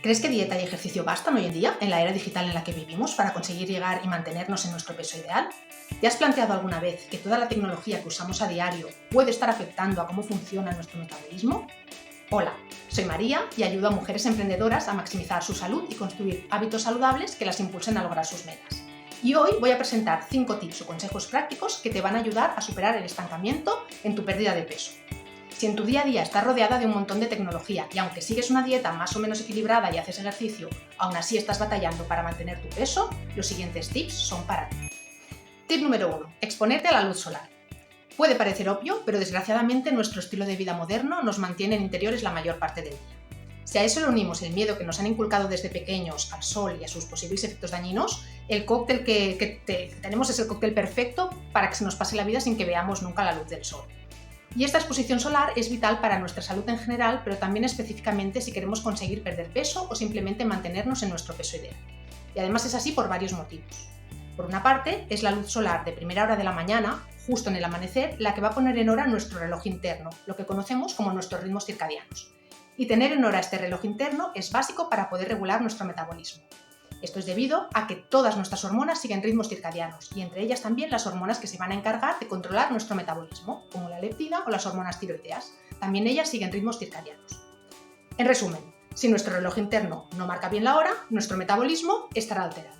¿Crees que dieta y ejercicio bastan hoy en día, en la era digital en la que vivimos, para conseguir llegar y mantenernos en nuestro peso ideal? ¿Te has planteado alguna vez que toda la tecnología que usamos a diario puede estar afectando a cómo funciona nuestro metabolismo? Hola, soy María y ayudo a mujeres emprendedoras a maximizar su salud y construir hábitos saludables que las impulsen a lograr sus metas. Y hoy voy a presentar 5 tips o consejos prácticos que te van a ayudar a superar el estancamiento en tu pérdida de peso. Si en tu día a día estás rodeada de un montón de tecnología y aunque sigues una dieta más o menos equilibrada y haces ejercicio, aún así estás batallando para mantener tu peso, los siguientes tips son para ti. Tip número 1. Exponerte a la luz solar. Puede parecer obvio, pero desgraciadamente nuestro estilo de vida moderno nos mantiene en interiores la mayor parte del día. Si a eso le unimos el miedo que nos han inculcado desde pequeños al sol y a sus posibles efectos dañinos, el cóctel que tenemos es el cóctel perfecto para que se nos pase la vida sin que veamos nunca la luz del sol. Y esta exposición solar es vital para nuestra salud en general, pero también específicamente si queremos conseguir perder peso o simplemente mantenernos en nuestro peso ideal. Y además es así por varios motivos. Por una parte, es la luz solar de primera hora de la mañana, justo en el amanecer, la que va a poner en hora nuestro reloj interno, lo que conocemos como nuestros ritmos circadianos. Y tener en hora este reloj interno es básico para poder regular nuestro metabolismo. Esto es debido a que todas nuestras hormonas siguen ritmos circadianos y entre ellas también las hormonas que se van a encargar de controlar nuestro metabolismo, como la leptina o las hormonas tiroideas. También ellas siguen ritmos circadianos. En resumen, si nuestro reloj interno no marca bien la hora, nuestro metabolismo estará alterado.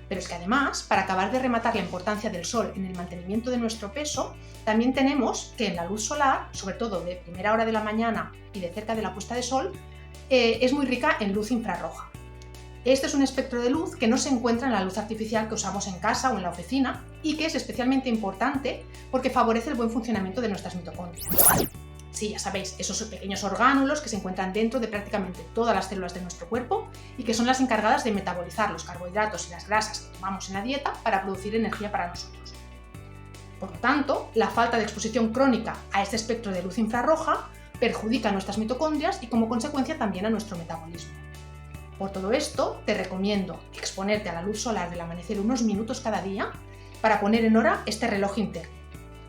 Pero es que además, para acabar de rematar la importancia del sol en el mantenimiento de nuestro peso, también tenemos que en la luz solar, sobre todo de primera hora de la mañana y de cerca de la puesta de sol, es muy rica en luz infrarroja. Este es un espectro de luz que no se encuentra en la luz artificial que usamos en casa o en la oficina y que es especialmente importante porque favorece el buen funcionamiento de nuestras mitocondrias. Sí, ya sabéis, esos pequeños orgánulos que se encuentran dentro de prácticamente todas las células de nuestro cuerpo y que son las encargadas de metabolizar los carbohidratos y las grasas que tomamos en la dieta para producir energía para nosotros. Por lo tanto, la falta de exposición crónica a este espectro de luz infrarroja perjudica a nuestras mitocondrias y como consecuencia también a nuestro metabolismo. Por todo esto, te recomiendo exponerte a la luz solar del amanecer unos minutos cada día para poner en hora este reloj interno.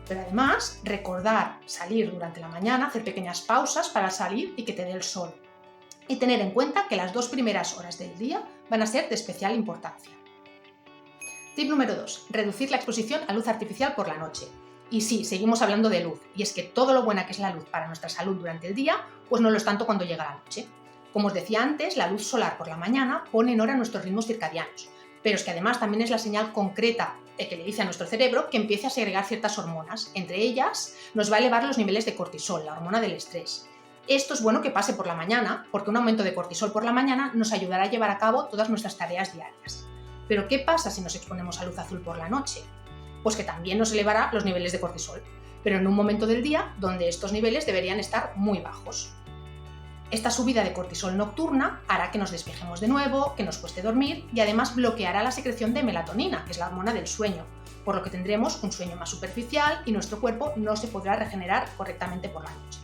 Pero además, recordar salir durante la mañana, hacer pequeñas pausas para salir y que te dé el sol. Y tener en cuenta que las 2 primeras horas del día van a ser de especial importancia. Tip número 2. Reducir la exposición a luz artificial por la noche. Y sí, seguimos hablando de luz, y es que todo lo buena que es la luz para nuestra salud durante el día, pues no lo es tanto cuando llega la noche. Como os decía antes, la luz solar por la mañana pone en hora nuestros ritmos circadianos, pero es que además también es la señal concreta que le dice a nuestro cerebro que empiece a segregar ciertas hormonas. Entre ellas, nos va a elevar los niveles de cortisol, la hormona del estrés. Esto es bueno que pase por la mañana, porque un aumento de cortisol por la mañana nos ayudará a llevar a cabo todas nuestras tareas diarias. Pero ¿qué pasa si nos exponemos a luz azul por la noche? Pues que también nos elevará los niveles de cortisol, pero en un momento del día donde estos niveles deberían estar muy bajos. Esta subida de cortisol nocturna hará que nos despejemos de nuevo, que nos cueste dormir y además bloqueará la secreción de melatonina, que es la hormona del sueño, por lo que tendremos un sueño más superficial y nuestro cuerpo no se podrá regenerar correctamente por la noche.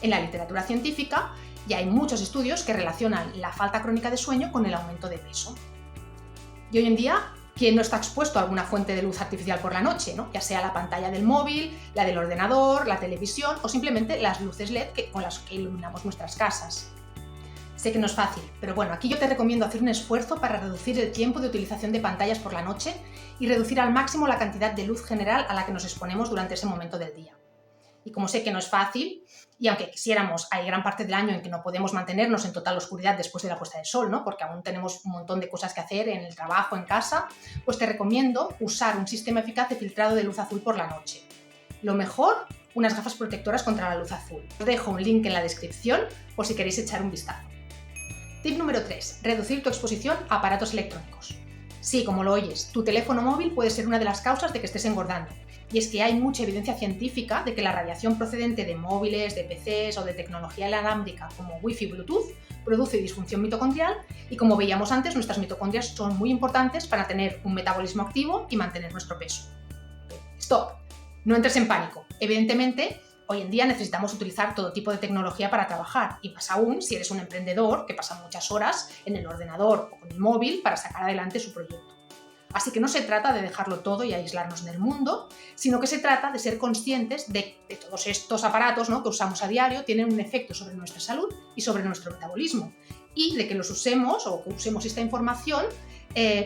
En la literatura científica ya hay muchos estudios que relacionan la falta crónica de sueño con el aumento de peso. Y hoy en día, ¿quién no está expuesto a alguna fuente de luz artificial por la noche, ¿no? Ya sea la pantalla del móvil, la del ordenador, la televisión o simplemente las luces LED con las que iluminamos nuestras casas? Sé que no es fácil, pero bueno, aquí yo te recomiendo hacer un esfuerzo para reducir el tiempo de utilización de pantallas por la noche y reducir al máximo la cantidad de luz general a la que nos exponemos durante ese momento del día. Y como sé que no es fácil, y aunque quisiéramos, hay gran parte del año en que no podemos mantenernos en total oscuridad después de la puesta de sol, ¿no? Porque aún tenemos un montón de cosas que hacer en el trabajo, en casa, pues te recomiendo usar un sistema eficaz de filtrado de luz azul por la noche. Lo mejor, unas gafas protectoras contra la luz azul. Os dejo un link en la descripción por si queréis echar un vistazo. Tip número 3. Reducir tu exposición a aparatos electrónicos. Sí, como lo oyes, tu teléfono móvil puede ser una de las causas de que estés engordando. Y es que hay mucha evidencia científica de que la radiación procedente de móviles, de PCs o de tecnología inalámbrica como Wi-Fi y Bluetooth produce disfunción mitocondrial y como veíamos antes, nuestras mitocondrias son muy importantes para tener un metabolismo activo y mantener nuestro peso. ¡Stop! No entres en pánico. Evidentemente, hoy en día necesitamos utilizar todo tipo de tecnología para trabajar y más aún si eres un emprendedor que pasa muchas horas en el ordenador o con el móvil para sacar adelante su proyecto. Así que no se trata de dejarlo todo y aislarnos del mundo, sino que se trata de ser conscientes de que todos estos aparatos, ¿no?, que usamos a diario tienen un efecto sobre nuestra salud y sobre nuestro metabolismo, y de que los usemos o que usemos esta información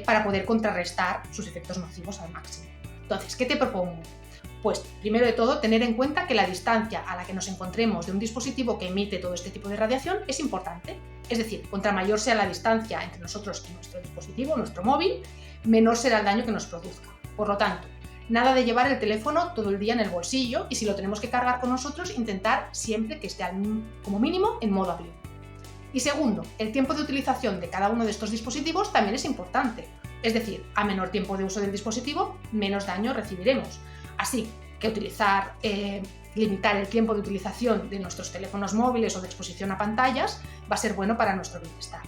para poder contrarrestar sus efectos nocivos al máximo. Entonces, ¿qué te propongo? Pues, primero de todo, tener en cuenta que la distancia a la que nos encontremos de un dispositivo que emite todo este tipo de radiación es importante. Es decir, contra mayor sea la distancia entre nosotros y nuestro dispositivo, nuestro móvil, menor será el daño que nos produzca. Por lo tanto, nada de llevar el teléfono todo el día en el bolsillo, y si lo tenemos que cargar con nosotros, intentar siempre que esté como mínimo en modo avión. Y segundo, el tiempo de utilización de cada uno de estos dispositivos también es importante. Es decir, a menor tiempo de uso del dispositivo, menos daño recibiremos. Así que limitar el tiempo de utilización de nuestros teléfonos móviles o de exposición a pantallas va a ser bueno para nuestro bienestar.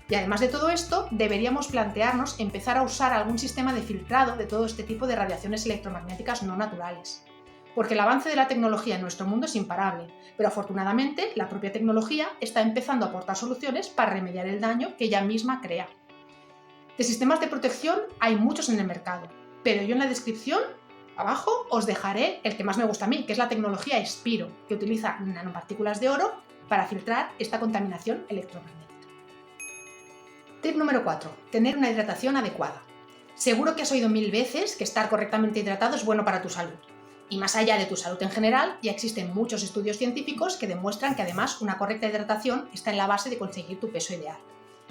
Y además de todo esto, deberíamos plantearnos empezar a usar algún sistema de filtrado de todo este tipo de radiaciones electromagnéticas no naturales. Porque el avance de la tecnología en nuestro mundo es imparable, pero afortunadamente la propia tecnología está empezando a aportar soluciones para remediar el daño que ella misma crea. De sistemas de protección hay muchos en el mercado, pero yo en la descripción abajo os dejaré el que más me gusta a mí, que es la tecnología Spiro, que utiliza nanopartículas de oro para filtrar esta contaminación electromagnética. Tip número 4. Tener una hidratación adecuada. Seguro que has oído 1000 veces que estar correctamente hidratado es bueno para tu salud. Y más allá de tu salud en general, ya existen muchos estudios científicos que demuestran que además una correcta hidratación está en la base de conseguir tu peso ideal.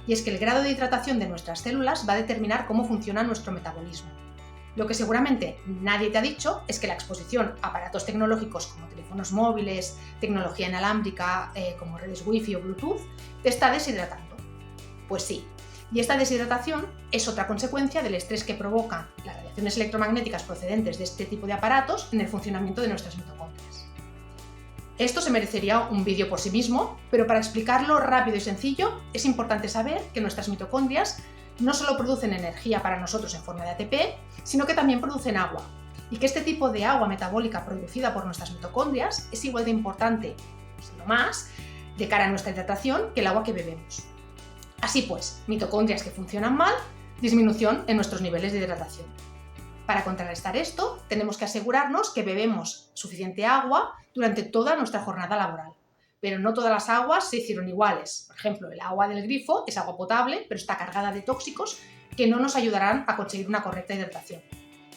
Y es que el grado de hidratación de nuestras células va a determinar cómo funciona nuestro metabolismo. Lo que seguramente nadie te ha dicho es que la exposición a aparatos tecnológicos como teléfonos móviles, tecnología inalámbrica como redes Wi-Fi o Bluetooth, te está deshidratando. Pues sí, y esta deshidratación es otra consecuencia del estrés que provocan las radiaciones electromagnéticas procedentes de este tipo de aparatos en el funcionamiento de nuestras mitocondrias. Esto se merecería un vídeo por sí mismo, pero para explicarlo rápido y sencillo, es importante saber que nuestras mitocondrias no solo producen energía para nosotros en forma de ATP, sino que también producen agua, y que este tipo de agua metabólica producida por nuestras mitocondrias es igual de importante, si no más, de cara a nuestra hidratación que el agua que bebemos. Así pues, mitocondrias que funcionan mal, disminución en nuestros niveles de hidratación. Para contrarrestar esto, tenemos que asegurarnos que bebemos suficiente agua durante toda nuestra jornada laboral. Pero no todas las aguas se hicieron iguales. Por ejemplo, el agua del grifo es agua potable, pero está cargada de tóxicos que no nos ayudarán a conseguir una correcta hidratación.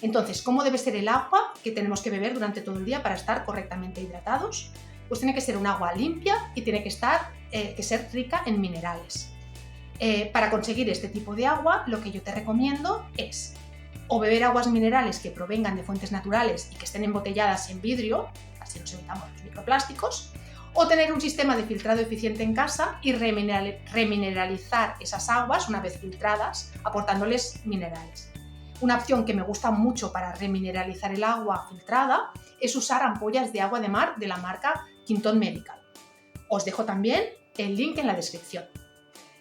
Entonces, ¿cómo debe ser el agua que tenemos que beber durante todo el día para estar correctamente hidratados? Pues tiene que ser un agua limpia y tiene que ser rica en minerales. Para conseguir este tipo de agua, lo que yo te recomiendo es o beber aguas minerales que provengan de fuentes naturales y que estén embotelladas en vidrio, así nos evitamos los microplásticos, o tener un sistema de filtrado eficiente en casa y remineralizar esas aguas una vez filtradas, aportándoles minerales. Una opción que me gusta mucho para remineralizar el agua filtrada es usar ampollas de agua de mar de la marca Quinton Medical. Os dejo también el link en la descripción.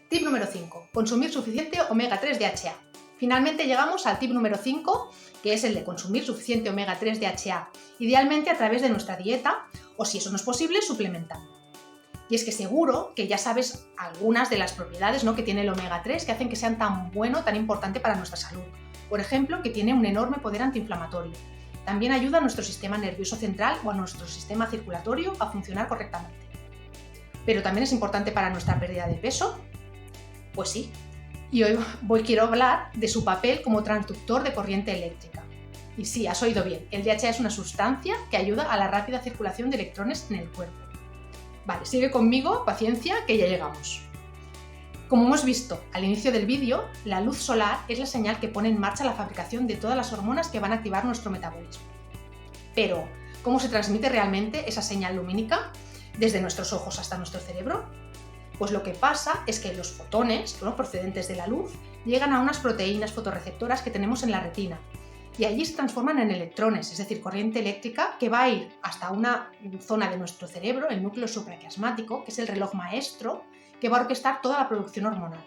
Tip número 5. Consumir suficiente omega 3 DHA. Finalmente llegamos al tip número 5, que es el de consumir suficiente omega 3 DHA, idealmente a través de nuestra dieta o, si eso no es posible, suplementando. Y es que seguro que ya sabes algunas de las propiedades, ¿no?, que tiene el omega 3 que hacen que sean tan bueno, tan importante para nuestra salud. Por ejemplo, que tiene un enorme poder antiinflamatorio. También ayuda a nuestro sistema nervioso central o a nuestro sistema circulatorio a funcionar correctamente. Pero también es importante para nuestra pérdida de peso. Pues sí. Y hoy quiero hablar de su papel como transductor de corriente eléctrica. Y sí, has oído bien, el DHA es una sustancia que ayuda a la rápida circulación de electrones en el cuerpo. Vale, sigue conmigo, paciencia, que ya llegamos. Como hemos visto al inicio del vídeo, la luz solar es la señal que pone en marcha la fabricación de todas las hormonas que van a activar nuestro metabolismo. Pero, ¿cómo se transmite realmente esa señal lumínica desde nuestros ojos hasta nuestro cerebro? Pues lo que pasa es que los fotones, ¿no?, procedentes de la luz, llegan a unas proteínas fotorreceptoras que tenemos en la retina y allí se transforman en electrones, es decir, corriente eléctrica que va a ir hasta una zona de nuestro cerebro, el núcleo supraquiasmático, que es el reloj maestro, que va a orquestar toda la producción hormonal.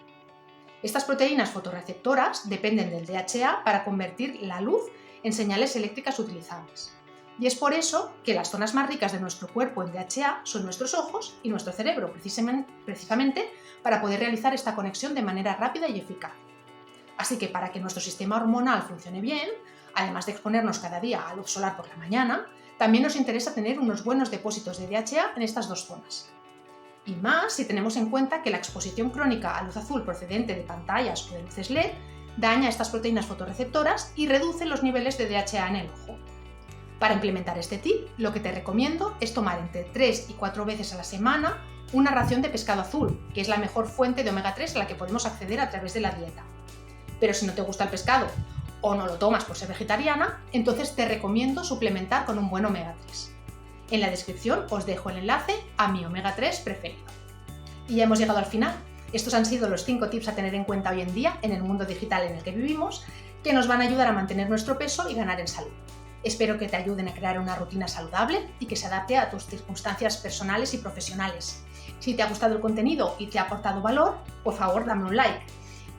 Estas proteínas fotorreceptoras dependen del DHA para convertir la luz en señales eléctricas utilizables. Y es por eso que las zonas más ricas de nuestro cuerpo en DHA son nuestros ojos y nuestro cerebro, precisamente para poder realizar esta conexión de manera rápida y eficaz. Así que para que nuestro sistema hormonal funcione bien, además de exponernos cada día a luz solar por la mañana, también nos interesa tener unos buenos depósitos de DHA en estas dos zonas. Y más si tenemos en cuenta que la exposición crónica a luz azul procedente de pantallas o de luces LED daña estas proteínas fotorreceptoras y reduce los niveles de DHA en el ojo. Para implementar este tip, lo que te recomiendo es tomar entre 3 y 4 veces a la semana una ración de pescado azul, que es la mejor fuente de omega 3 a la que podemos acceder a través de la dieta. Pero si no te gusta el pescado o no lo tomas por ser vegetariana, entonces te recomiendo suplementar con un buen omega 3. En la descripción os dejo el enlace a mi omega 3 preferido. Y ya hemos llegado al final. Estos han sido los 5 tips a tener en cuenta hoy en día en el mundo digital en el que vivimos, que nos van a ayudar a mantener nuestro peso y ganar en salud. Espero que te ayuden a crear una rutina saludable y que se adapte a tus circunstancias personales y profesionales. Si te ha gustado el contenido y te ha aportado valor, por favor dame un like.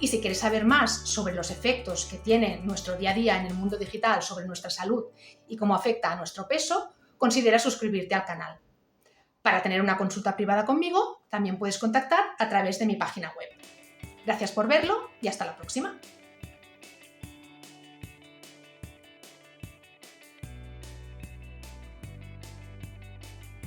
Y si quieres saber más sobre los efectos que tiene nuestro día a día en el mundo digital sobre nuestra salud y cómo afecta a nuestro peso, considera suscribirte al canal. Para tener una consulta privada conmigo, también puedes contactar a través de mi página web. Gracias por verlo y hasta la próxima.